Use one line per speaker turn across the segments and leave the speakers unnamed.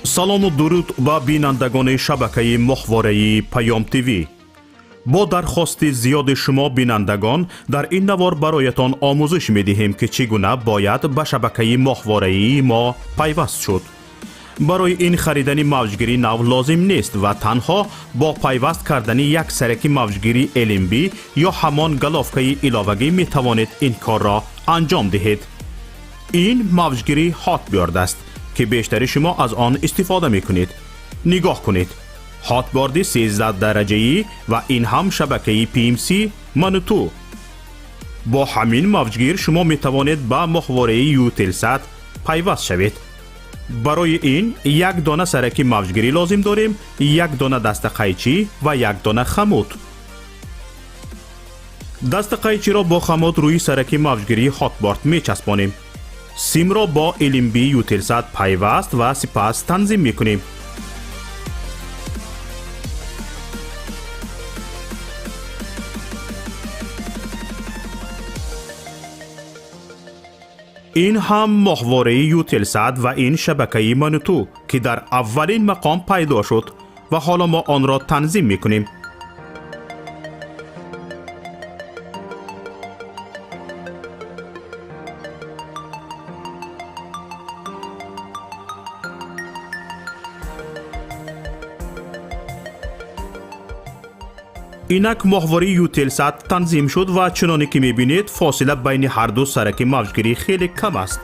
салому дуруд ба бинандагони шабакаи моҳвораи Паём ТВ. бо дархости зиёди шумо бинандагон дар ин навор бароятон омӯзиш медиҳем ки чӣ гуна бояд ба шабакаи моҳвораии мо пайваст шуд. барои ин харидани мавҷгири нав лозим нест ва танҳо бо пайваст кардани як сараки мавҷгири LMB ё ҳамон галовкаи иловагӣ метавонед ин корро анҷом диҳед. ин мавҷгири ҳотбёрд аст ки бештари шумо аз он истифода мекунед. нигоҳ кунед. ҳотборди 13 дараҷаӣ ва ин ҳам шабакаи PMC Manutу. бо ҳамин мавҷгир шумо метавонед ба моҳвораи Eutelsat пайваст шавед. барои ин як дона сараки мавҷгирӣ лозим дорем, як дона дастақайчӣ ва як дона хамут. дастақайчиро бо хамут рӯи сараки мавҷгирии ҳотборд мечаспонем. симро бо LMB Eutelsat пайваст ва сипас танзим мекунем. ин ҳам моҳвораи Eutelsat ва ин шабакаи Manutу ки дар аввалин мақом пайдо шуд ва ҳоло мо онро танзим мекунем. инак моҳвораи Eutelsat танзим шуд ва чуноне ки мебинед фосила байни ҳарду сараки мавҷгирӣ хеле кам аст.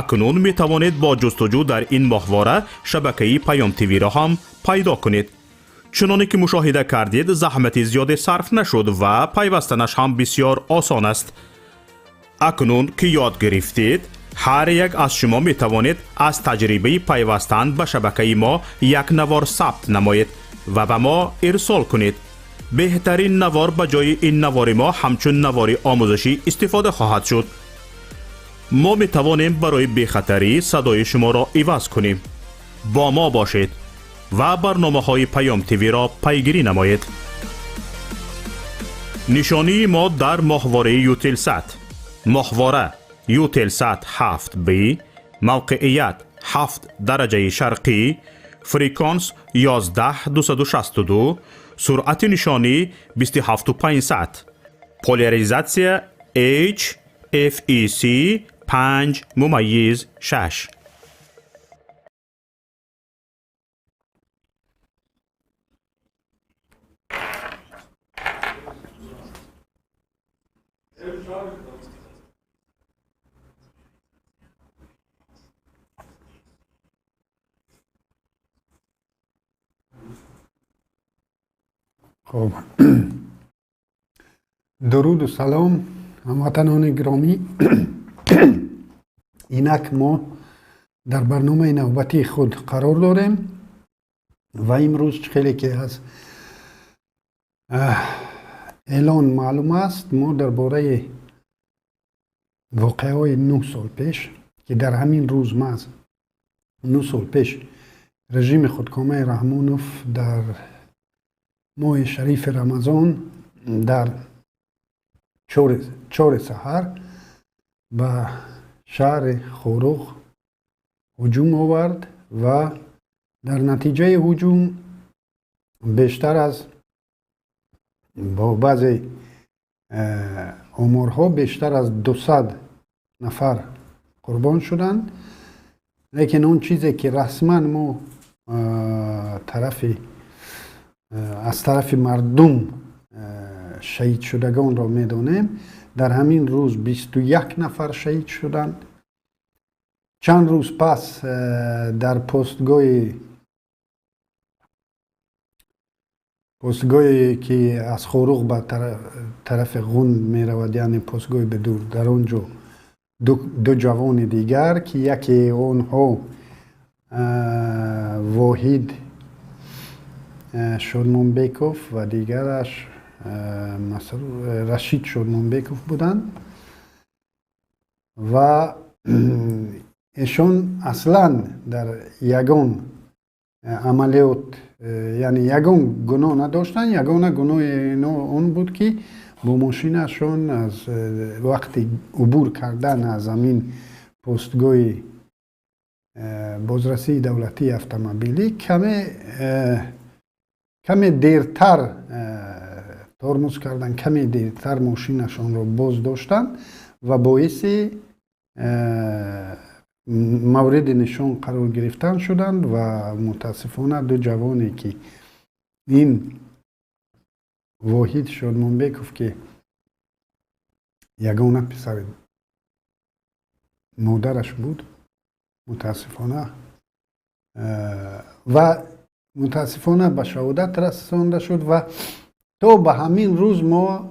акнун метавонед бо ҷустуҷӯ дар ин моҳвора шабакаи Паём ТВ-ро ҳам пайдо кунед. чуноне ки мушоҳида кардед, заҳмати зиёде сарф нашуд ва пайвастанаш ҳам бисёр осон аст. акнун ки ёд гирифтед, ҳар як аз шумо метавонед аз таҷрибаи пайвастан ба шабакаи мо як навор сабт намоед ва ба мо ирсол кунед. беҳтарин навор ба ҷои ин навори мо ҳамчун навори омӯзишӣ истифода хоҳад шуд. мо метавонем барои бехатарӣ садои шуморо иваз кунем. бо мо бошед ва барномаҳои Паём ТВ-ро пайгирӣ намоед. нишонии мо дар моҳвораи Eutelsat. моҳвора Eutelsat 7B، мавқеият 7 дараҷаи шарқӣ، фреконс 11262, суръати нишонӣ 27500, поляризатсия HFEC 5/6.
خب درود و سلام هموطنان گرامی. اینک ما در برنامه نوبتی خود قرار داریم و امروز خیلی که از اعلان معلوم است، ما درباره واقعه 9 سال پیش که در همین روز محض 9 سال پیش رژیم خودکامه رحمانوف در ماه شریف رمضان در 4 سحر به شهر خوروغ هجوم آورد و در نتیجه هجوم بیشتر از با بعضی آمارها بیشتر از 200 نفر قربان شدند. لیکن اون چیزی که رسما ما از طرف مردم شهید شدگان را میدانیم، در همین روز 21 نفر شهید شدند. چند روز پس در پستگاهی که از خوروغ به طرف غوند می رود، یعنی پستگاه بدور، در اونجا دو جوان دیگر که یکی اونها واحد شورمانبیکوف و دیگرش رشید شورمانبیکوف بودند و ایشون اصلا در یگان عملیات یعنی یگان گناه نداشتن. یگانه گناه اون بود که با ماشینشون از وقتی عبور کردن از همین پستگاه بازرسی دولتی اتومبیلی کمی دیرتر ترمز کردن، کمی دیرتر ماشینشون رو باز داشتن و باعث مورد نشان قرار گرفتن شدند و متاسفانه دو جوانی که این واحد شادمانبک گفت که یگانه پسر مادرش بود، متاسفانه به شهادت رسانده شد و تا به همین روز ما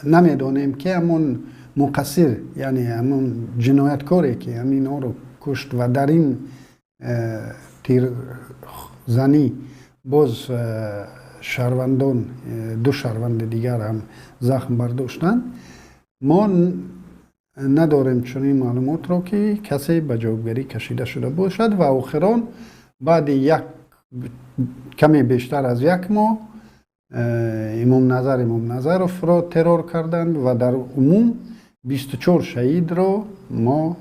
نمیدانیم که همون مقصر، یعنی همون جنایتکاری که همین ها رو کشت و در این تیر زنی باز شهروندان، دو شهروند دیگر هم زخم برداشتن، ما نداریم چنین معلومات رو که کسی به جوابگری کشیده شده باشد و آخران بعد کمی بیشتر از یک ماه امام نظرف را ترور کردند و در عموم 24 شهید را ما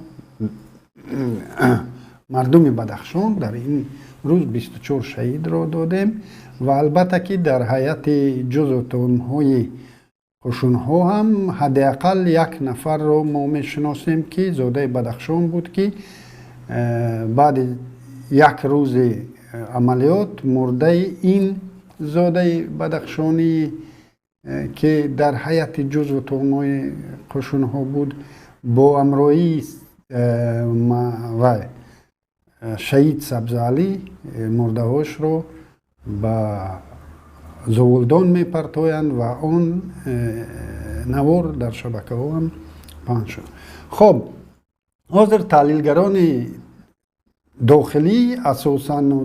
مردم بدخشان در این روز 24 شهید را دادیم و البته که در هیئت جزء تهمت‌های قشون‌ها هم حداقل یک نفر را ما میشناسیم که زاده بدخشان بود که بعد یک روز عملیات مرده این زاده بدخشانی که در هیئت جزء تهمت‌های قشون‌ها بود با همراهی و شهید سبزعلی مرده هاش رو به زولدان میپرتویند و آن نوار در شبکه ها هم پخش شد. خب حاضر تحلیلگران داخلی اساساً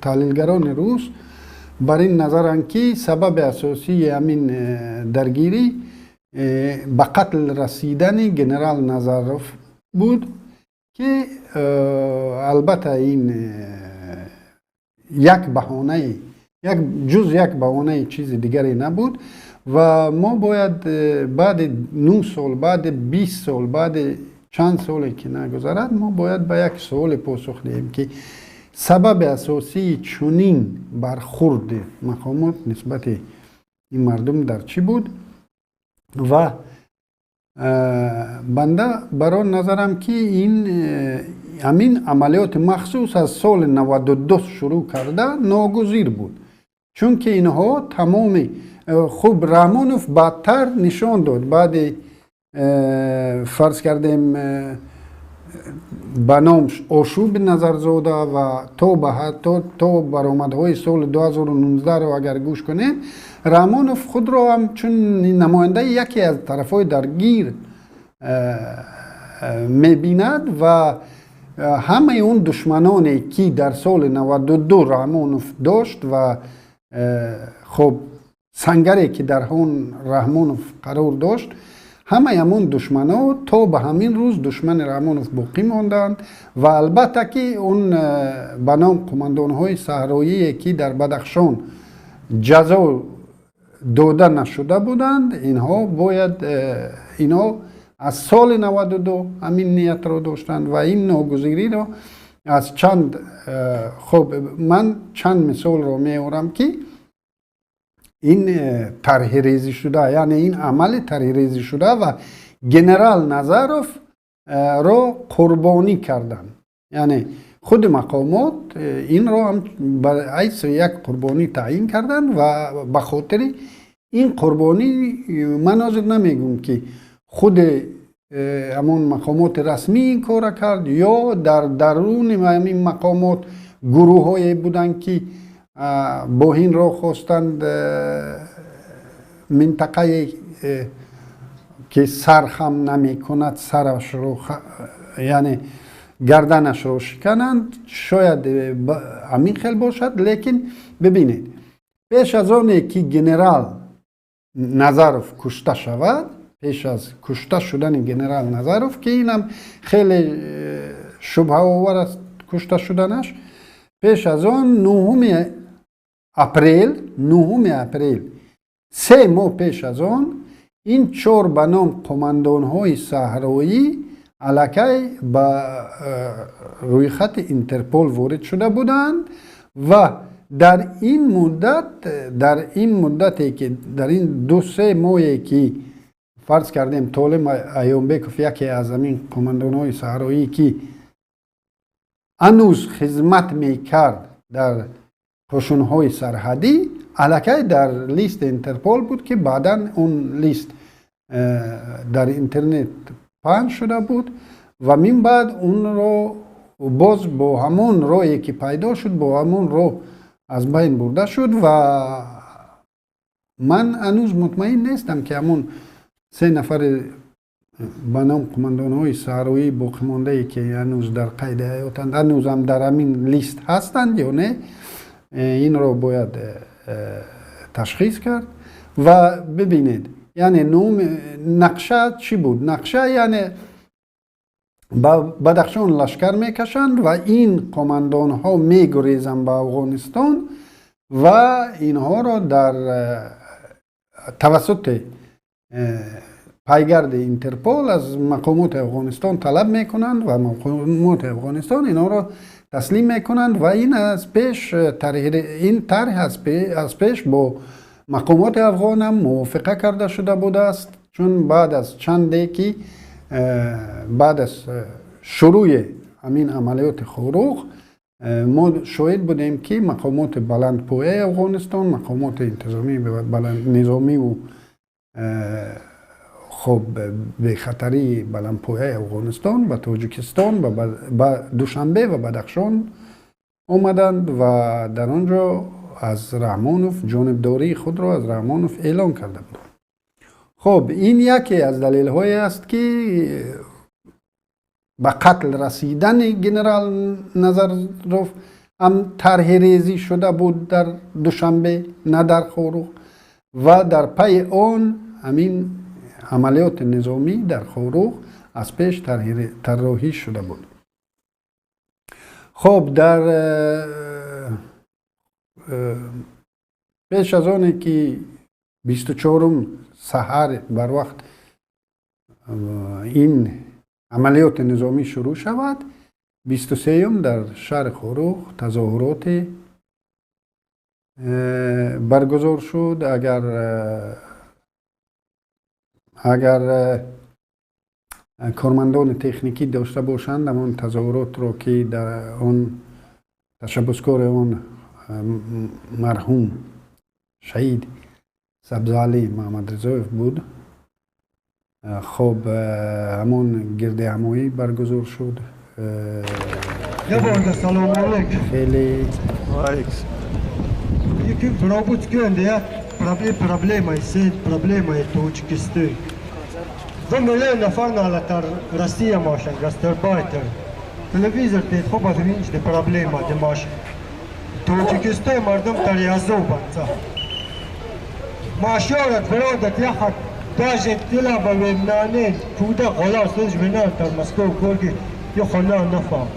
تحلیلگران روس بر این نظرند که سبب اساسی همین درگیری به قتل رسیدن جنرال نظروف بود که البته این یک بهانه چیز دیگری نبود و ما باید بعد 9 سال، بعد 20 سال، بعد چند سالی که نگذرد ما باید به یک سوال پاسخ دهیم که سبب اساسی چنین برخورد مقامات نسبت این مردم در چی بود و بنده برای نظرم که این همین عملیات مخصوص از سال 92 شروع کرده ناگزیر بود، چون که اینها تمام خوب رحمانوف بعدتر نشان داد، بعد فرض کردیم به نام آشوب نظرزاده و تا برآمدهای سال 2019 رو اگر گوش کنیم، رحمانوف خود را هم چون نماینده یکی از طرفهای درگیر میبیند و همه اون دشمنانی که در سال 92 رحمانوف داشت و خب سنگری که در اون رحمانوف قرار داشت، همه همون دشمنا تا به همین روز دشمن رحمانوف باقی ماندند و البته که اون به نام قماندان‌های صحرایی که در بدخشان جزا داده نشده بودند، اینها از سال 92 همین نیت رو داشتند و این ناگزیری رو از خب من چند مثال رو میارم که این طرح ریزی شده، یعنی این عمل طرح ریزی شده و جنرال نظروف رو قربانی کردن، یعنی خود مقامات این رو هم حیث یک قربانی تعیین کردن و به خاطر این قربانی من حاضر نمیگم که خود همون مقامات رسمی این کار کرد یا در درون همین مقامات گروه های بودن که با این را خواستند منطقه که سر خم نمی کند سرش رو یعنی گردنش رو شکنند، شاید همین خیل باشد. لیکن ببینید پیش از آنی که جنرال نظروف کشته شود، پیش از کشته شدن جنرال نظروف که اینم خیلی شبهه آور است کشته شدنش، پیش از آن 9 اپریل 3 ماه پیش از آن این 4 به نام قماندان های صحرایی الکی به روی خط اینترپول وارد شده بودند و در این مدتی که در این 2-3 ماهی که فرض کردیم طالب ایومبکوف یکی از همین قماندان های صحرایی که هنوز خدمت میکرد در قشون های سرحدی الکی در لیست اینترپول بود که بعدا اون لیست در اینترنت پخش شده بود و من بعد اون رو باز با همون راهی که پیدا شد با همون راه از بین برده شد و من هنوز مطمئن نیستم که همون 3 نفر به نام قماندان های صحرایی باقی مانده ای که هنوز در قید حیاتند هنوز هم در همین لیست هستند یا نه. این رو باید تشخیص کرد و ببینید یعنی نقشه چی بود؟ نقشه یعنی بدخشان لشکر میکشند و این قماندان ها میگریزند به افغانستان و اینها را در توسط پیگرد اینترپول از مقامات افغانستان طلب میکنند و مقامات افغانستان اینها را تسلیم میکنند و این از پیش این طرح از پیش با مقامات افغان هم موافقه کرده شده بوده است، چون بعد از چند دقیقه بعد از شروع همین عملیات خوروغ ما شاهد بودیم که مقامات بلندپایه افغانستان، مقامات انتظامی نظامی و خب به خطری بلندپایه افغانستان به تاجیکستان و به دوشنبه و بدخشان آمدند و در آنجا از رحمانوف جانبداری خود را از رحمانوف اعلام کرده بود. خب این یکی از دلیل های است که به قتل رسیدن جنرال نظرروف هم طرح ریزی شده بود در دوشنبه نه در خوروغ و در پی آن همین عملیات نظامی در خوروغ از پیش طراحی شده بود. خب در پیش از آن که 24 سحر بر وقت این عملیات نظامی شروع شود، 23 در شهر خوروغ تظاهرات برگزار شد. اگر کارمندان تکنیکی داشته باشند اما تظاهرات رو که در آن تشبسکار آن مرحوم شهید سبزعلی محمد رضایف بود، خب همون گرد همایی برگزار شد.
سلام علیکم.
خیلی
یکی پرابوت کنده проблемой сеть, проблемой Таджикистан. За миллион нафарна тар Россия машин, гастарбайтер. Телевизор тет хоба винч де проблема де маш. Таджикистан мардум тар язубанца. Машорат бродат яхат даже тила бавемнане куда голос жмена тар Москва горги ё хона нафа.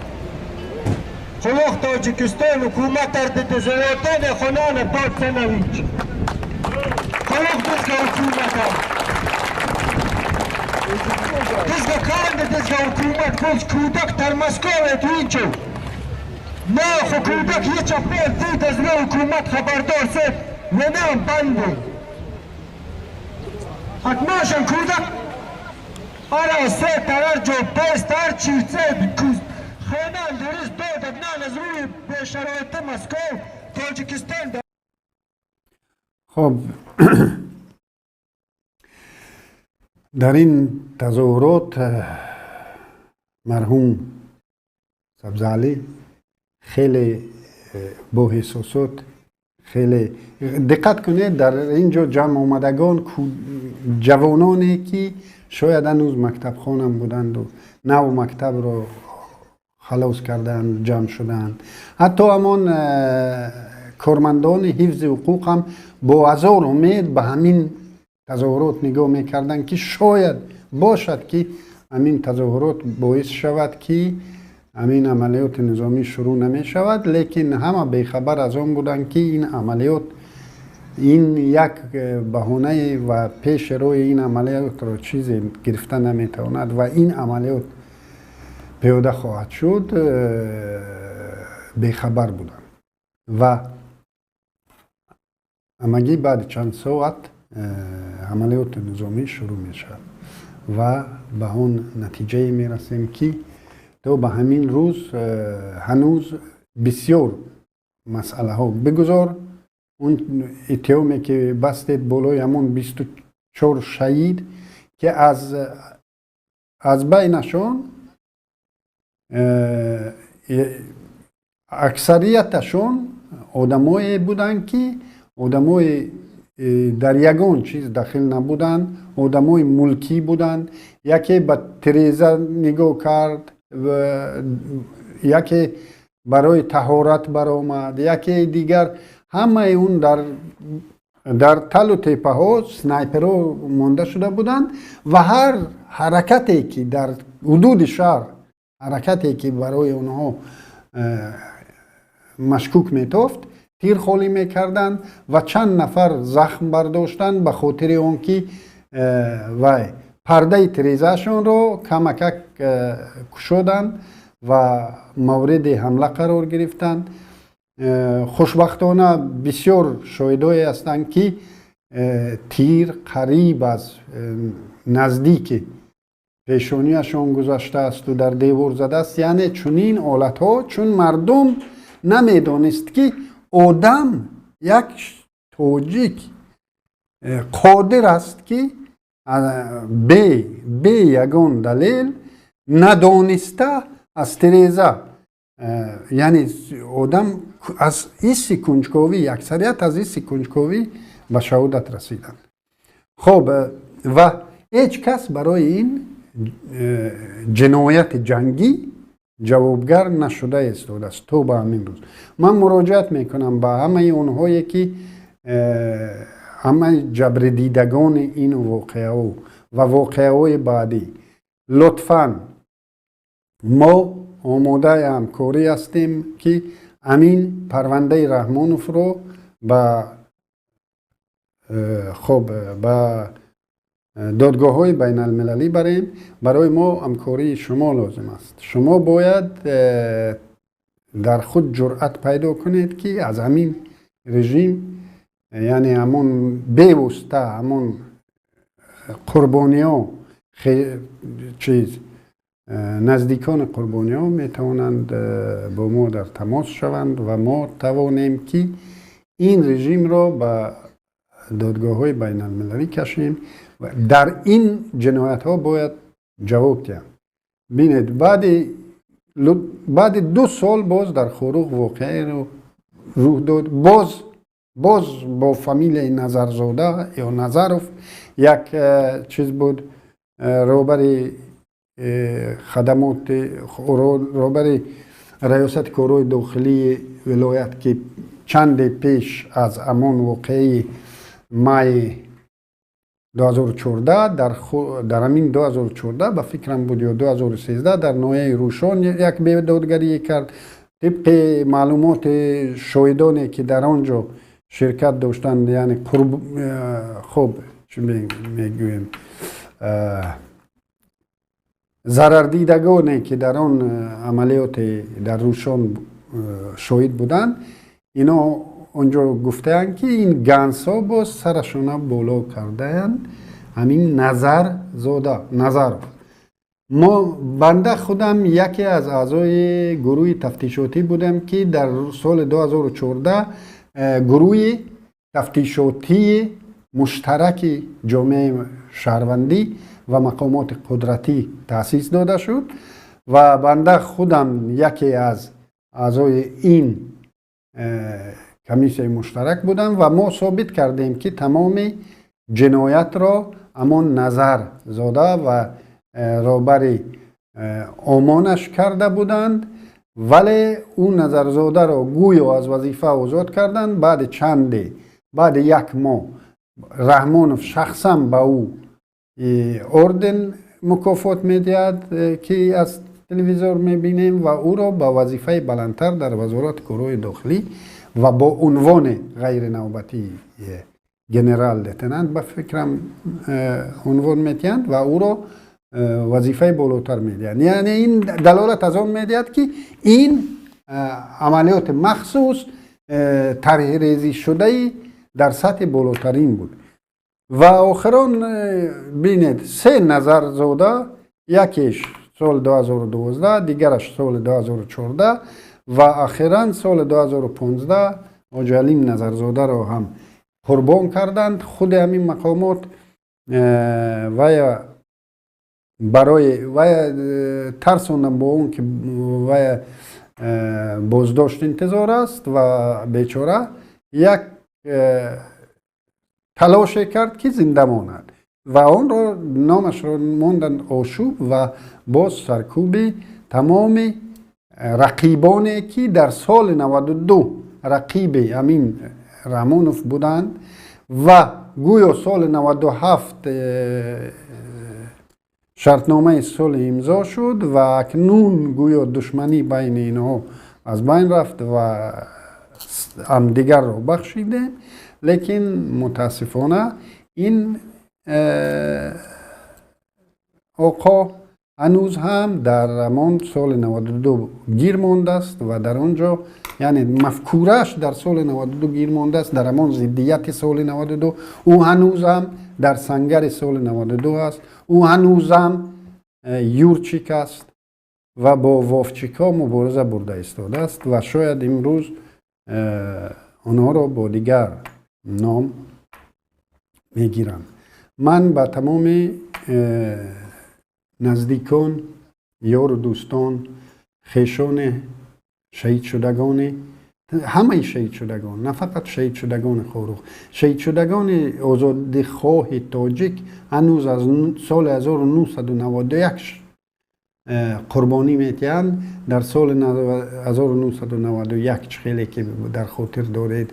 Холох Таджикистан حکومت тар де заводане хонане пацанович. Холох дизга حکومت دزگاه کانده دزگاه حکومت کش کودک در مسکو تو اینجا نه خو کودک یه چپه دید از نه حکومت خبردار سید و نه بنده حتماشن کودک آره سه ترار جو پیست هر چیزه بکوز خیلی درست دادد نه از روی به شرایط مسکو تاجیکستان.
خب در این تظاهرات مرحوم سبزعلی خیلی با احساسات خیلی دقت کنید در اینجا جمع آمدگان جوانانی که شاید هنوز مکتب خوانم بودند و نو مکتب رو خلاص کردن جمع شدن، حتی همان کارمندان حفظ حقوق هم با هزار امید به همین تظاهرات نگاه میکردن که شاید باشد که همین تظاهرات باعث شود که همین عملیات نظامی شروع نمی شود، لیکن همه بیخبر از آن بودن که این عملیات این یک بهانه و پیش روی این عملیات رو چیزی گرفته نمیتواند و این عملیات پیاده خواهد شد بیخبر بودن و همگی بعد چند ساعت عملیات نظامی شروع می شود و به اون نتیجه می رسیم که تو به همین روز هنوز بسیار مسئله ها بگذار اون اتیومی که بستید بالای همون 24 شهید که از بینشون اکثریتشون آدمایی بودن که آدمای در یگان چیز داخل نبودن، آدمای ملکی بودن. یکی به تریزه نگاه کرد و یکی برای طهارت برآمد، یکی دیگر همه اون در تل و تپه ها سنایپرها مانده شده بودند و هر حرکتی که در حدود شهر حرکتی که برای اونها مشکوک میتافت تیر خالی میکردند و چند نفر زخم برداشتند به خاطر اون که پرده تریزهشون رو کمک کشودند و مورد حمله قرار گرفتند. خوشبختانه بسیار شاهدایی هستند که تیر قریب از نزدیک پیشونیشون گذاشته است و در دیوار زده است. یعنی چنین حالت ها چون مردم نمیدانست که آدم یک توجیک قادر است که به یگان دلیل ندانسته از تریزه یعنی آدم از ایس کنجکاوی اکثریت از ایس کنجکاوی به شهادت رسیدند. خب و هیچ کس برای این جنایت جنگی جوابگر نشده ایستاده است تو به همین روز. من مراجعت میکنم به همه اونهایی که همه جبر دیدگان این واقعه و واقعه های بعدی، لطفاً ما آماده همکاری هستیم که امین پرونده رحمانوف رو به دادگاه های بین المللی بریم. برای ما همکاری شما لازم است. شما باید در خود جرأت پیدا کنید که از همین رژیم یعنی همون بیوسته همون قربانی ها نزدیکان قربانی ها میتوانند با ما در تماس شوند و ما توانیم که این رژیم را به دادگاه های بین المللی کشیم و در این جنایت ها باید جواب دهیم. بینید بعد 2 سال باز در خروق واقعی رو روح داد، باز با فامیل نظرزاده یا نظروف یک چیز بود، روبری خدمات روبری ریاست کارهای داخلی ولایت که چند پیش از امان واقعی مای 2014 در همین 2014 به فکرم بود یا 2013 در ناحیه روشان یک دادگری کرد. طبق معلومات شاهدانی که در آنجا شرکت داشتند یعنی خب چی میگویم ضرر دیدگانی که در آن عملیات در روشان شاهد بودند، اینا اونجا گفتند که این گنس ها با سرشون بالا کردند. همین نظر ما بنده خودم یکی از اعضای گروه تفتیشاتی بودم که در سال 2014 گروه تفتیشاتی مشترک جامعه شهروندی و مقامات قدرتی تأسیس داده شد و بنده خودم یکی از اعضای این کمیسیون مشترک بودم و ما ثابت کردیم که تمام جنایت را امان نظر زاده و رهبری آمانش کرده بودند، ولی اون نظرزاده را گویا از وظیفه آزاد کردند. بعد 1 ماه رحمانوف شخصا به او اردن مکافات میدهد که از تلویزیون میبینیم و او را با وظیفه بلندتر در وزارت کارهای داخلی و با عنوان غیر نوبتی جنرال لتنانت به فکرم عنوان میتیند و او را وظیفه بالاتر میدهند. یعنی این دلالت از آن میدهد که این عملیات مخصوص طرح ریزی شده در سطح بالاترین بود. و آخران بینید 3 نظرزاده، یکیش سال 2012 دیگرش سال 2014 و اخیراً سال 2015 حاج علیم نظرزاده را هم قربان کردند. خود همین مقامات و برای ترسوندن با اون که و بازداشت انتظار است و بیچاره یک تلاش کرد که زنده ماند و آن را نامش را ماندن آشوب و باز سرکوب تمام رقیبانی که در سال 92 رقیب امین رحمانوف بودند و گویا سال 97 شرطنامه صلح امضا شد و اکنون گویا دشمنی بین اینها از بین رفت و هم دیگر را بخشیده. لیکن متاسفانه این آقا هنوز هم در همان سال 92 گیر مانده است و در آنجا یعنی مفکورش در سال 92 گیر مانده است، در همان ضدیت سال 92 او هنوز هم در سنگر سال 92 است، او هنوز هم یورچیک است و با وافچیکا مبارزه برده ایستاده است و شاید امروز آنها را با دیگر نام میگیرند. من با تمام نزدیکان، یار و دوستان، خویشان شهید شدگان، همه شهید شدگان، نه فقط شهید شدگان خاروق، شهید شدگان آزادیخواه تاجیک هنوز از سال 1991 قربانی میتیند. در سال 1991 خیلی که در خاطر دارید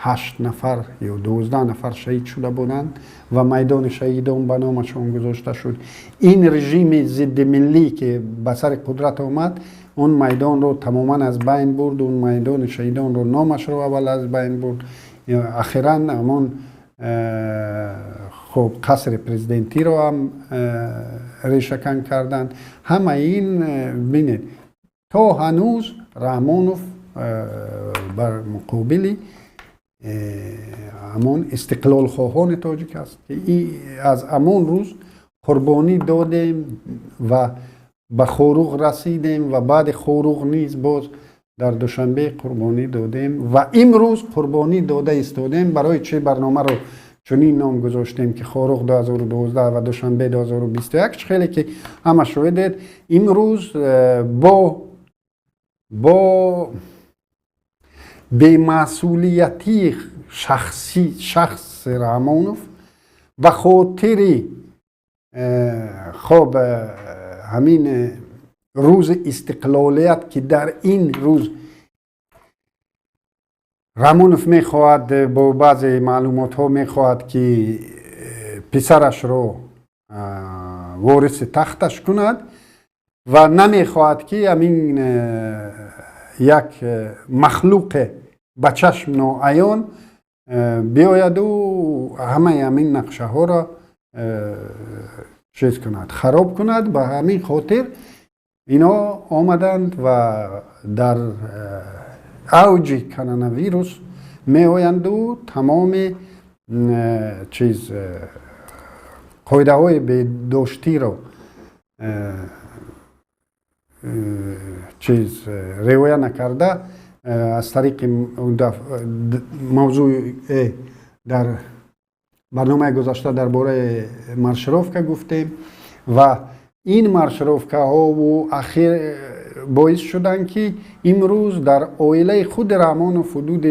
8 نفر یا 12 نفر شهید شده بودند و میدان شهیدان به نامشان گذاشته شد. این رژیم ضد ملی که به سر قدرت آمد اون میدان رو تماما از بین برد، اون میدان شهیدان رو نامش رو اول از بین برد. اخیراً همون خب قصر پرزیدنتی رو هم ریشه‌کن کردن. همه این بینید تا هنوز رحمانوف بر مقابل همون استقلال خواهان تاجیک است که از همون روز قربانی دادیم و به خاروق رسیدیم و بعد خاروق نیز باز در دوشنبه قربانی دادیم و امروز قربانی داده ایستادیم. برای چه برنامه رو چنین نام گذاشتیم که خاروق 2012 و دوشنبه 2021 خیلی که همه شویدید. امروز با بی‌مسئولیتی شخص رحمانوف و خاطر خب همین روز استقلالیت که در این روز رحمانوف میخواهد با بعض معلومات ها میخواهد که پسرش رو وارث تختش کند و نمیخواهد که همین یک مخلوق به چشم ناعیان بیاید و همه همین نقشه ها را چیز کند، خراب کند. به همین خاطر اینا آمدند و در اوج کرونا ویروس می آیند و تمام چیز قاعده های بهداشتی را چیز رعایت نکرده. از طریق موضوع در برنامه گذاشته درباره مارشروفکا گفتیم و این مارشروفکا ها و اخیر باعث شدن که امروز در عائله خود رحمانوف حدود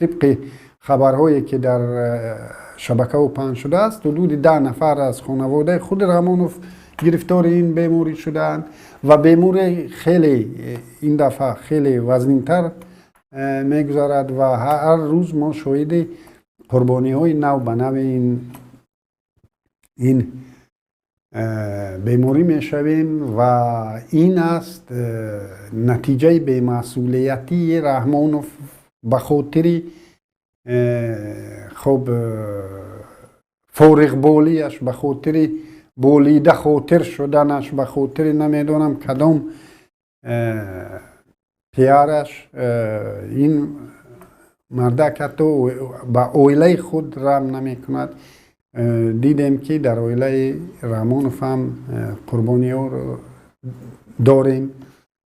طبق خبرهایی که در شبکه ها پخش شده است حدود 10 نفر از خانواده خود رحمانوف گرفتار این بیماری شدند و بیماری خیلی این دفعه خیلی وزنی‌تر میگذارد و هر روز ما شاهد قربانی های نو به نو این بیماری میشویم و این است نتیجه بی‌مسئولیتی رحمانوف به خاطر خب فارغ بالیش، به خاطر بولیده خاطر شدنش، به خاطر نمیدونم کدام پیارش این مردک حتی به اویله خود رحم نمی کند. دیدیم که در اویله رحمانوف هم قربانی ها رو داریم،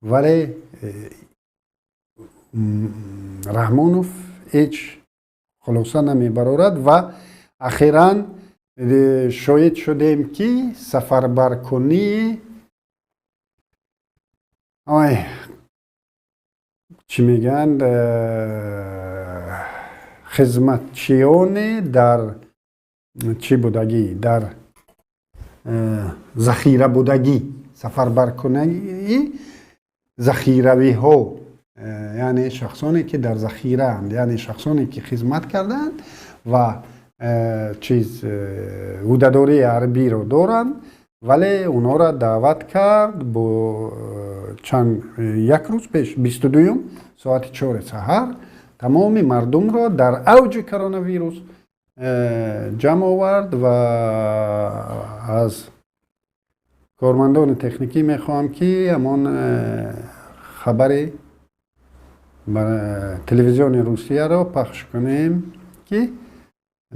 ولی رحمانوف هیچ خلاصه نمی برارد و اخیراً شاهد شدیم که سفربرکنی چی میگن خدمتچیان در چی بودگی، در ذخیره بودگی، سفربرکنی ذخیروی ها، یعنی شخصانی که در ذخیره اند، یعنی شخصانی که خدمت کردند و چیز عهده‌داری عربی رو دارند، ولی اونا را دعوت کرد با یک روز پیش 22 ساعت 4 سحر تمام مردم را در اوج کرونا ویروس جمع آورد و از کارمندان تکنیکی میخوام که همان خبر تلویزیون روسیه را پخش کنیم که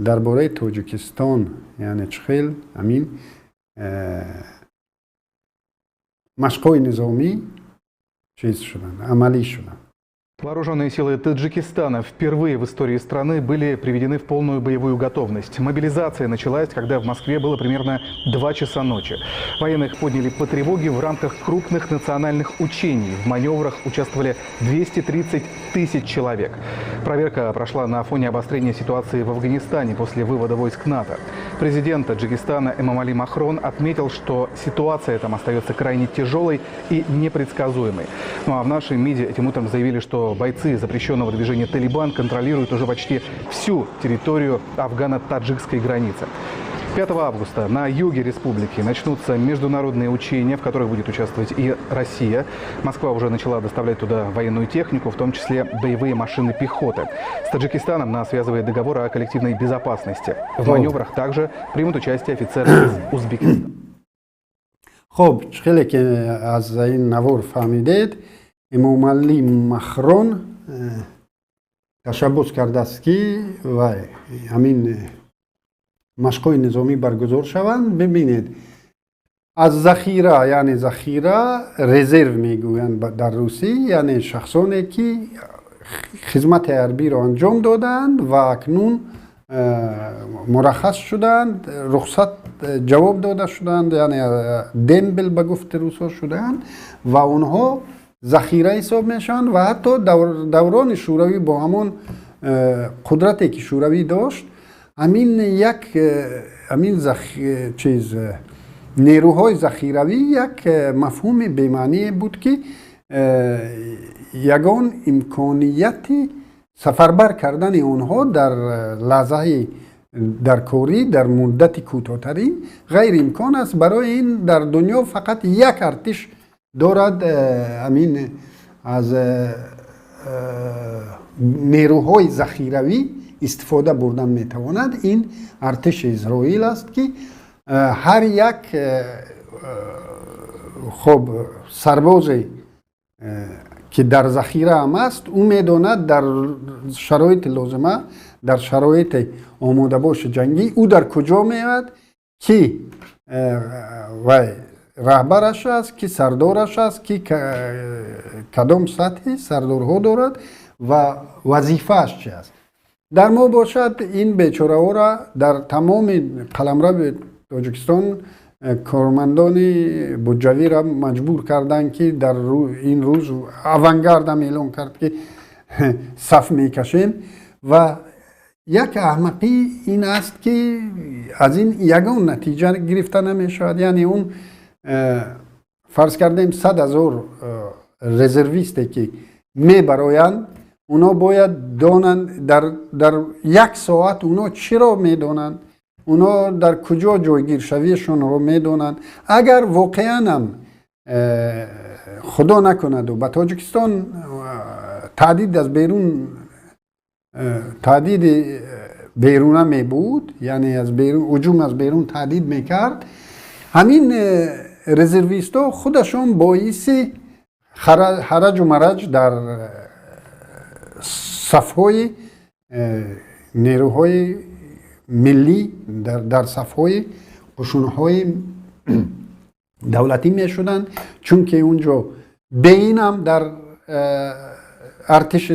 درباره تاجیکستان یعنی چخیل همین مشق‌های نظامی چیز شدن، عملی شدن.
Вооруженные силы Таджикистана впервые в истории страны были приведены в полную боевую готовность. Мобилизация началась, когда в Москве было примерно 2 часа ночи. Военных подняли по тревоге в рамках крупных национальных учений. В маневрах участвовали 230 тысяч человек. Проверка прошла на фоне обострения ситуации в Афганистане после вывода войск НАТО. Президент Таджикистана Эмомали Махрон отметил, что ситуация там остается крайне тяжелой и непредсказуемой. Ну а в нашей МИДе этим утром заявили, что бойцы запрещенного движения «Талибан» контролируют уже почти всю территорию афгано-таджикской границы. 5 августа на юге республики начнутся международные учения, в которых будет участвовать и Россия. Москва уже начала доставлять туда военную технику, в том числе боевые машины пехоты. С Таджикистаном нас связывает договор о коллективной безопасности. В маневрах также примут участие офицеры из Узбекистана.
خب خیلی که از این نوار فهمیدید، امامعلی مخرون تشبس کرده است که و همین مشق‌های نظامی برگزار شوند. ببینید از ذخیره، یعنی ذخیره رزرو میگویند در روسی، یعنی شخصانی که خدمت حربی را انجام دادند و اکنون مرخص شدند، رخصت جواب داده شدند، یعنی دمبل به گفت روسا شدند و اونها ذخیره حساب میشن و حتی دوران شوروی با همون قدرتی که شوروی داشت، همین نیروهای ذخیروی یک مفهوم بی‌معنی بود که یگان امکانیتی سفربر کردن اونها در لحظه در کوری در مدت کوتاه‌ترین غیر امکان است. برای این در دنیا فقط یک ارتش دارد همین از نیروهای ذخیروی استفاده بردن میتواند. این ارتش اسرائیل است که هر یک خب سرباز که در ذخیره هم است، او میداند در شرایط لازمه، در شرایط آماده باش جنگی او در کجا میاد که و رهبرش است، که سردارش است، که کدام سطح سردارها دارد و وظیفهش چی است. در ما باشد این بیچاره ها را در تمام قلمرو تاجیکستان کارمندان بودجوی را مجبور کردند که در این روز اونگارد هم اعلان کرد که صف میکشیم و یک احمقی این است که از این یگان نتیجه گرفته نمیشود. یعنی اون فرض کردیم 100,000 رزرویستی که میبرایند، اونا باید دانند در یک ساعت اونا چی را میدانند، اونا در کجا جایگیر شویشون رو میدونن. اگر واقعا هم خدا نکند و به تاجیکستان تهدید از بیرون تهدید بیرونه می بود، یعنی از بیرون هجوم از بیرون تهدید میکرد، همین رزرویست ها خودشون باعث حرج و مرج در صفهای نیروهای ملی در صفهای قشونهای دولتی می شدن، چون که اونجا بین هم در ارتش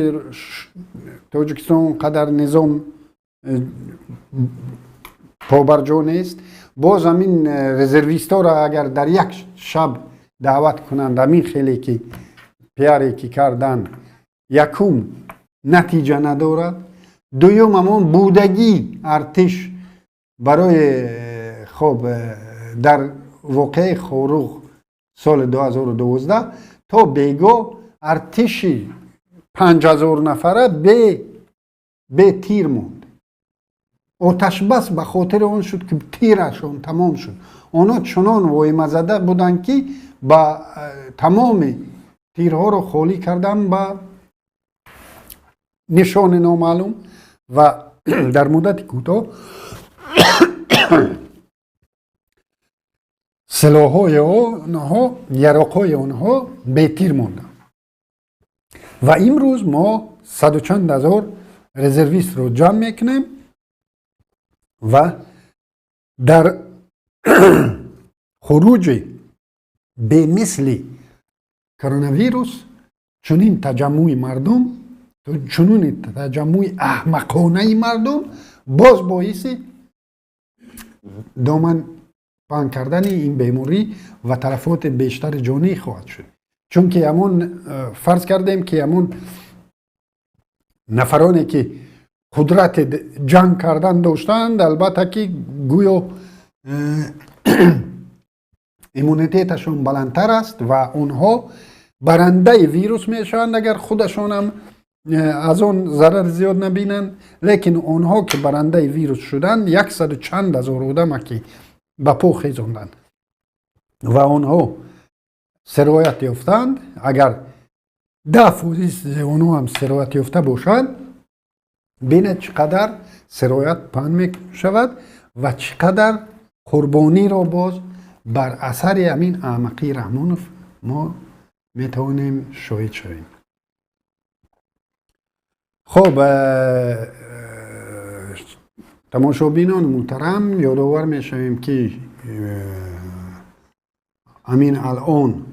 تاجیکستان قدر نظام پابرجا نیست. باز همین رزرویست ها را اگر در یک شب دعوت کنند، همین خیلی که پیاری که کردن، یکم نتیجه ندارد، دوم همون بودگی ارتش برای خب در واقع خوروغ سال 2012 تا بیگو ارتشی 5000 نفره به تیر موند. آتش بس به خاطر اون شد که تیرشون تمام شد. اونا چنان وایمه زده بودن که با تمام تیرها رو خالی کردن با نشان نامعلوم و در مدت کوتاه سلاح‌های اونها، یراق‌های اونها به تیر موندن. و امروز ما 100 و چند هزار رزرویست رو جمع میکنیم و در خروج به مثل کرونا ویروس چنین تجمع مردم، چنین تجمع احمقانه مردم باز باعث دامن پهن کردن این بیماری و تلفات بیشتر جانی خواهد شد. چون که همون فرض کردیم که همون نفرانی که قدرت جنگ کردن داشتند، البته که گویا ایمونیتیتشون بلندتر است و اونها برنده ویروس میشوند اگر خودشون هم از اون ضرر زیاد نبینن. لیکن اونها که برنده ویروس شدن 100 و چند هزار آدم که به پا خیزوندن و اونها سرایت یافتند، اگر 10% اونها هم سرایت یافته باشند، بینه چقدر سرایت پهن می شود و چقدر قربانی را باز بر اثر همین احمقی رحمانوف ما می توانیم شاهد شویم. خب تماشابینان محترم، یادآور می شویم که همین الان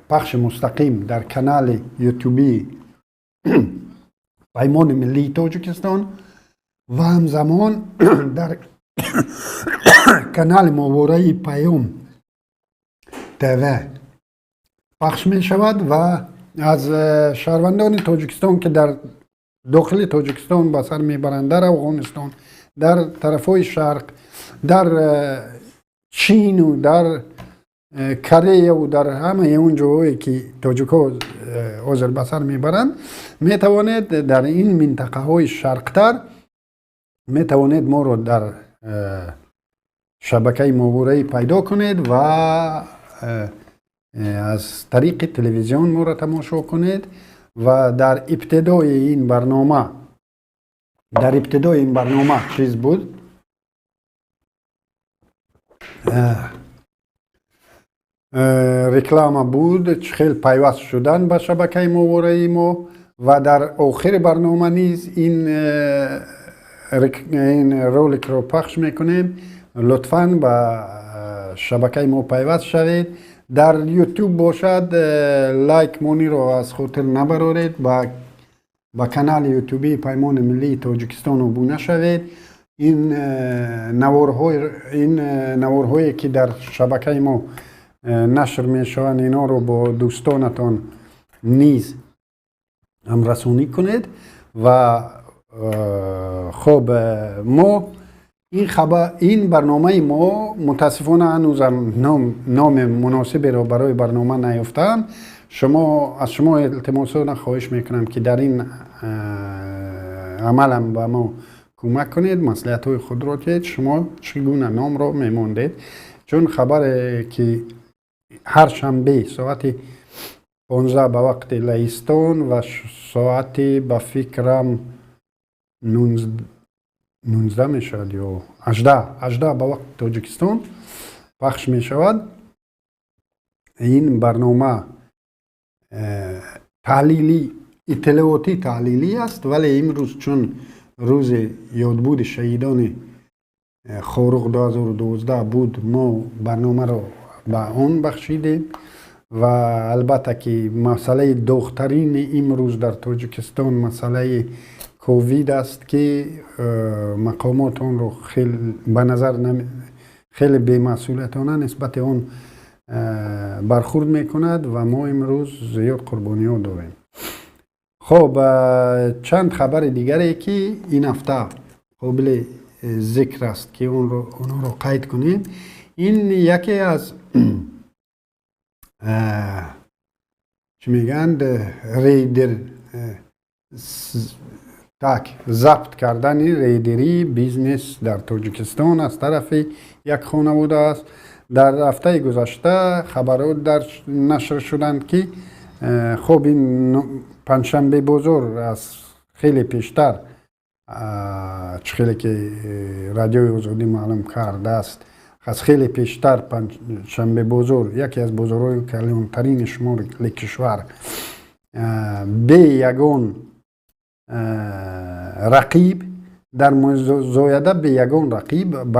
پخش مستقیم در کانال یوتیوبی پیمان ملی تاجیکستان و همزمان در کانال ماهواره پیام تیوی پخش می شود و از شهروندان تاجیکستان که در داخل تاجیکستان به سر می برند، در افغانستان، در طرفهای شرق، در چین و در کره و در همه اون جاهایی که تاجیک‌ها حاضر به سر میبرند، می توانید در این منطقه های شرقتر می توانید ما رو در شبکه ماهواره پیدا کنید و از طریق تلویزیون ما رو تماشا کنید و در ابتدای این برنامه چیز بود، رکلام بود، خیلی پیوست شدن به شبکه ماهواره ما و در آخر برنامه نیز این رولک رو پخش میکنیم. لطفاً به شبکه ما پیوست شوید. در یوتیوب باشد لایک مونی رو از خاطر نبرارید، با کانال یوتیوبی پیمان ملی تاجیکستان ابونه شوید. این نوارهایی که در شبکه ما نشر میشوند اینا رو با دوستانتان نیز هم رسونی کنید و خب ما این برنامه ما متاسفانه هنوزم نام مناسبی رو برای برنامه نیافتم. از شما التماس خواهش میکنم که در این عملم با ما کمک کنید مصلحت های خود را که شما چگونه نام را میماندید. چون خبر که هر شنبه ساعت 15 به وقت لهستان و ساعت به فکرم 19 می شود یا 18 به وقت تاجیکستان پخش می شود. این برنامه تحلیلی اطلاعاتی تحلیلی است، ولی امروز چون روز یادبود شهیدان خورق 2012 بود ما برنامه را به آن بخشیدیم و البته که مسئله دخترین امروز در تاجیکستان مسئله کووید است که مقامات آن رو خیلی به نظر خیلی بی‌مسئولیتانه نسبت آن برخورد میکند و ما امروز زیاد قربانی ها داریم. خب چند خبر دیگری که این هفته قابل ذکر است که اون رو قید کنیم. این یکی از چی میگن ریدر ضبط کردن ریدری بیزنس در تاجیکستان از طرف یک خانواده است. در هفته گذشته خبرات در نشر شدند که خب این پنجشنبه بزرگ از خیلی پیشتر خیلی که رادیوی آزادی معلوم کرده است از خیلی پیشتر پنجشنبه بزرگ یکی از بزرگای کلانترین شمار کشور به یگان رقیب در مزایده به یگان رقیب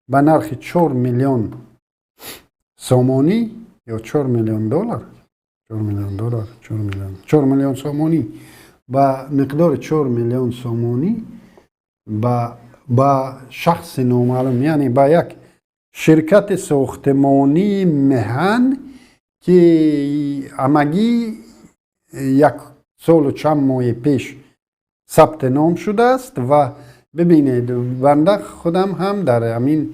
به نرخ 4 میلیون سومانی یا 4 میلیون دلار 4 میلیون سومانی با مقدار 4 میلیون سومانی با شخص نامعلوم، یعنی با یک شرکت ساختمانی مهن که همگی یک سال و چند ماه پیش ثبت نام شده است. و ببینید بنده خودم هم در همین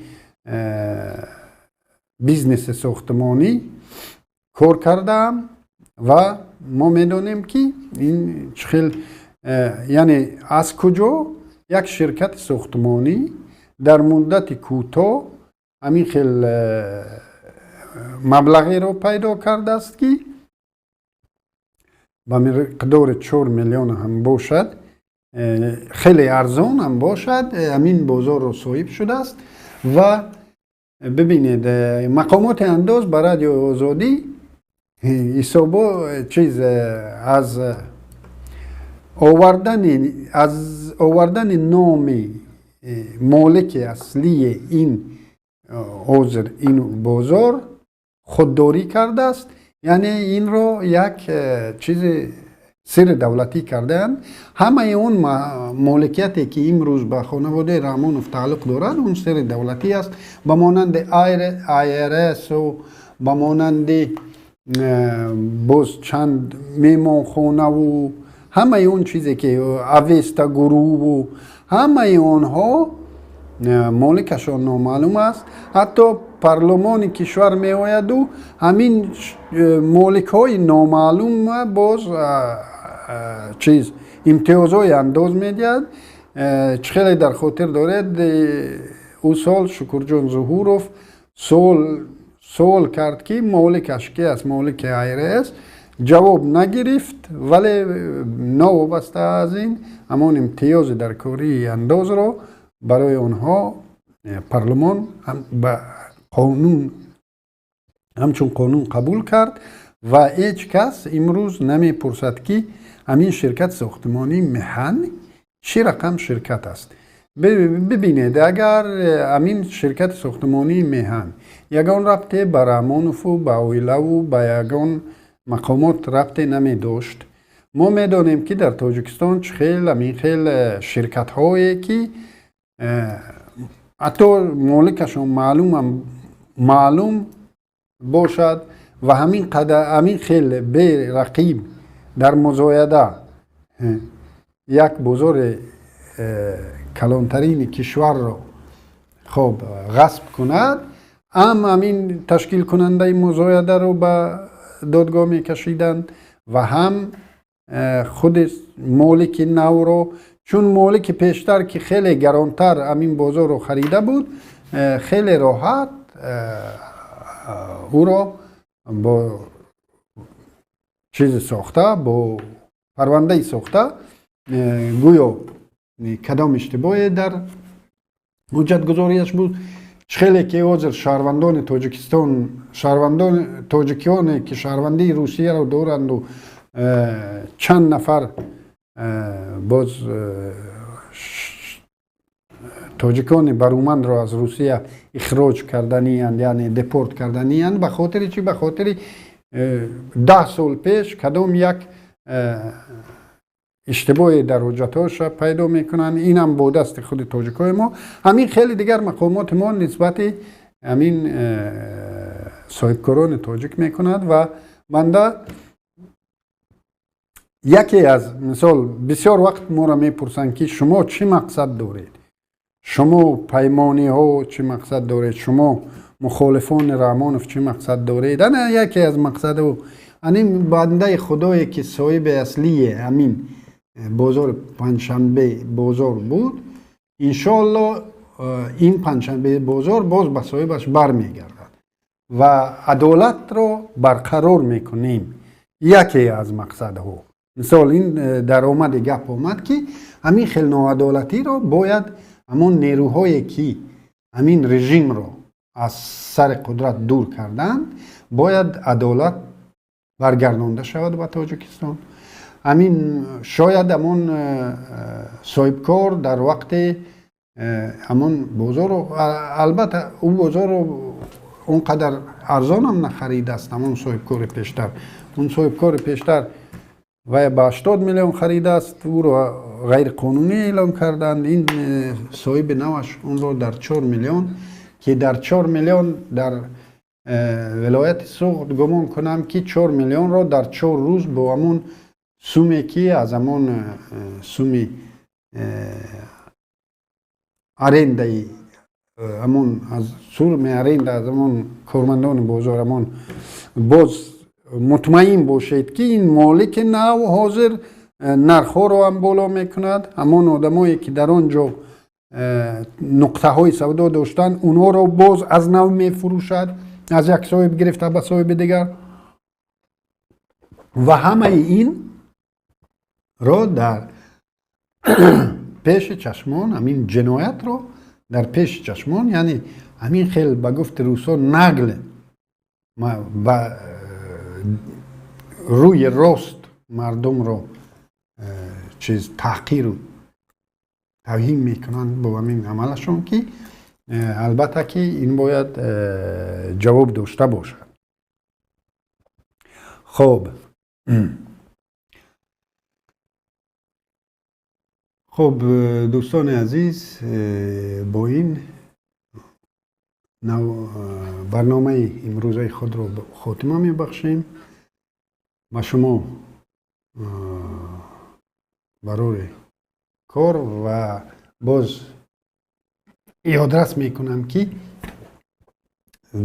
بیزنس ساختمانی کار کردم و ما میدونیم که این خیلی یعنی از کجا یک شرکت ساختمانی در مدت کوتاه همین خیلی مبلغی رو پیدا کرده است که با مقدار 4 میلیون هم باشد، خیلی ارزان هم باشد، همین بازار رو صاحب شده است. و ببینید مقامات انداز برای رادیو آزادی حسابا چیز از آوردن نام مالک اصلی این بازار خودداری کرده است. یعنی این رو یک چیز سر دولتی کردن. همه اون مالکیتی که امروز به خانواده رحمانوف تعلق دارد اون سر دولتی است، به مانند IRS و به مانند باز چند میمانخانه و همه اون چیزی که اویستا گروه و همه اونها مالکشان نامعلوم است. حتی پارلمان کشور می آید و همین مالک های نامعلوم باز چیز امتیازهای انداز می دهد. خیلی در خاطر دارد او سال شکرجان ظهوروف سوال کرد که مالکش که از مالک IRS جواب نگرفت، ولی نوابسته از این همان امتیاز در کاری انداز را برای آنها پارلمان به قانون همچون قانون قبول کرد و هیچ کس امروز نمی پرسد که همین شرکت ساختمانی مهن چه رقم شرکت است. ببینید اگر همین شرکت ساختمانی مهن یگان ربطه به رحمانوف و به اویلا و به یگان مقامات ربطه نمی داشت. ما می دانیم که در تاجیکستان خیلی شرکت هایی که حتی مالکشون معلوم باشد و همین خیلی به رقیب در مزایده یک بزرگ کلانترین کشور را خب غصب کند، همین تشکیل کننده مزایده رو به دادگاه می کشیدند و هم خود مالک نو رو چون مالک پیشتر که خیلی گرانتر همین بازار رو خریده بود، خیلی راحت او را با چیز ساخته، با پرونده ساخته، گویا کدام اشتباهی در حجت گذاریش بود. خیلی که حاضر شهروندان تاجیکستان، شهروندان تاجیکیانی که شهروندی روسیه رو دارند و چند نفر باز تاجیکان برومند را از روسیه اخراج کردنی اند، یعنی دپورت کردنی اند. به خاطر چی؟ به خاطر 10 سال پیش کدام یک اشتباهی در حجتاش پیدا میکنن. این هم با دست خود تاجیکای ما. همین خیلی دیگر مقامات ما نسبت همین صاحبکاران تاجیک میکند و بنده یکی از مثال بسیار وقت ما را میپرسند که شما چی مقصد دارید؟ شما پیمانی ها چی مقصد دارید؟ شما مخالفان رحمانوف چی مقصد دارید؟ نه یکی از مقصد و این بنده خدایی که صاحب اصلی همین بازار پنجشنبه بازار بود، انشالله این پنجشنبه بازار باز به صاحبش برمیگردد و عدالت را برقرار میکنیم. یکی از مقصد ها مثال این در آمد گپ آمد که همین خیلی ناعدالتی را باید همون نیروهایی که همین رژیم را از سر قدرت دور کردن باید عدالت برگردانده شود به تاجیکستان. همین شاید همون صاحبکار در وقت همون بازار رو، البته اون بازار رو اونقدر ارزان هم نخریده است. همون صاحبکار پیشتر، اون صاحبکار پیشتر و به 80 میلیون خریده است، او رو غیر قانونی اعلام کردند. این صاحب نوش اون رو در 4 میلیون که در 4 میلیون در ولایت سوخت گمان کنم که 4 میلیون رو در 4 روز با همون سومی که از همون سومی ارنده همون از سوم ارنده از همون کارمندان بازار همون باز مطمئن باشید که این مالک نو حاضر نرخ‌ها رو هم بالا میکند. همون آدمایی که در آنجا نقطه های سودا داشتن اونها رو باز از نو میفروشد، از یک صاحب گرفته به صاحب دیگر. و همه این را در پیش چشمان، همین جنایت رو در پیش چشمان، یعنی همین خیلی به گفت روسا نقل و روی راست مردم رو چیز تحقیر و توهین میکنن با همین عملشون که البته که این باید جواب داشته باشد. خب دوستان عزیز، با این برنامه امروزه خود رو خاتمه میبخشیم. ما شما برای کار و باز یادرس میکنم که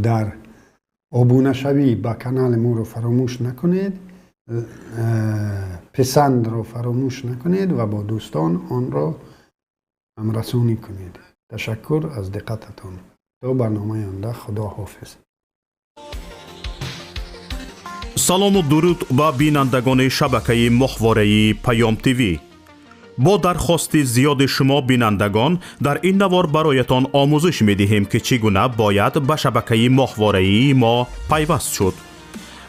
در آبونه شوی با کانال ما رو فراموش نکنید، پسند رو فراموش نکنید و با دوستان آن را همرسانی کنید. تشکر از دقتتان. تا برنامه آینده، خدا حافظ.
سلام و درود به بینندگان شبکه ماهواره پیام تیوی. با درخواست زیاد شما بینندگان در این نوار برایتان آموزش می‌دهیم که چگونه باید به شبکه ماهواره ما پیوست شد.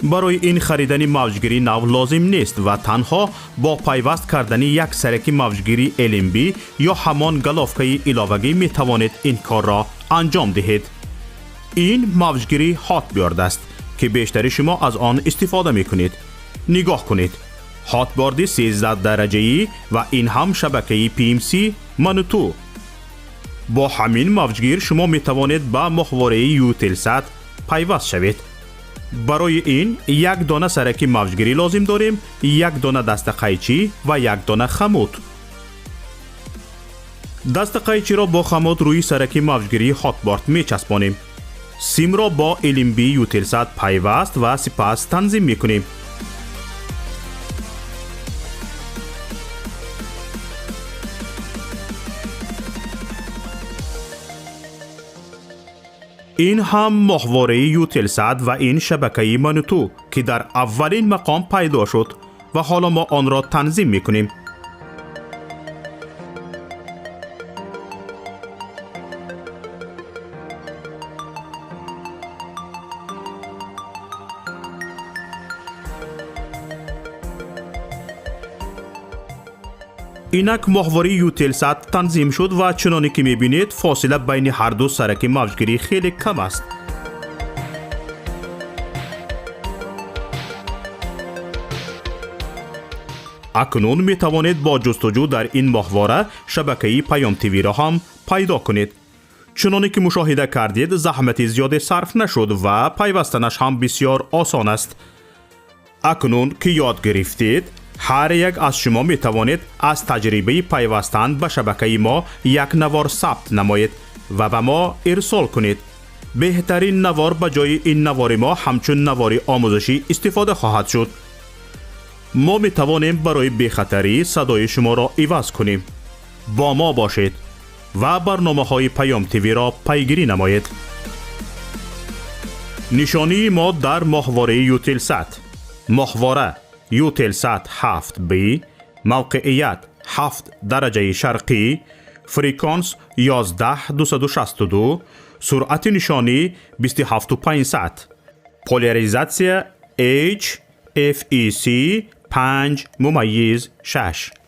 برای این خریدن موجگیری نو لازم نیست و تنها با پیوست کردن یک سرک موجگیری LMB یا همان گلافکه علاوگی می توانید این کار را انجام دهید. این موجگیری هاتبیارد است که بیشتر شما از آن استفاده می کنید. نگاه کنید. هاتبیارد 13 درجه‌ای و این هم شبکه PMC منوتو. با همین موجگیر شما می توانید به ماهواره یوتلسات پیوست شوید. برای این یک دانه سرک موجگیری لازم داریم، یک دانه دست قیچی و یک دانه خمود. دست قیچی را با خمود روی سرک موجگیری هاتبیارد می چسبانیم. سیم را با LMB یوتلسات پیوست و سپس تنظیم می کنیم. این هم محوره یوتلسات و این شبکه مانوتو که در اولین مقام پیدا شد و حالا ما آن را تنظیم میکنیم. اینک محوره یوتلسات تنظیم شد و چنانی که میبینید فاصله بین هر دو سرک موجگیری خیلی کم است. اکنون می توانید با جستجو در این محوره شبکه پیام تیوی را هم پیدا کنید. چنانی که مشاهده کردید زحمت زیاد صرف نشد و پیوستنش هم بسیار آسان است. اکنون که یاد گرفتید هر یک از شما می توانید از تجربه پیوستن به شبکه ما یک نوار ثبت نمایید و به ما ارسال کنید. بهترین نوار به جای این نوار ما همچون نوار آموزشی استفاده خواهد شد. ما می توانیم برای بی‌خطری صدای شما را عوض کنیم. با ما باشید و برنامه های پیام تیوی را پیگیری نمایید. نشانی ما در محوره یوتلسات: محوره یوتلسات 7B، موقعیت 7 درجه شرقی، فریکانس 11262، سرعت نشانی 27500، پولاریزاسیا H FEC 5:6.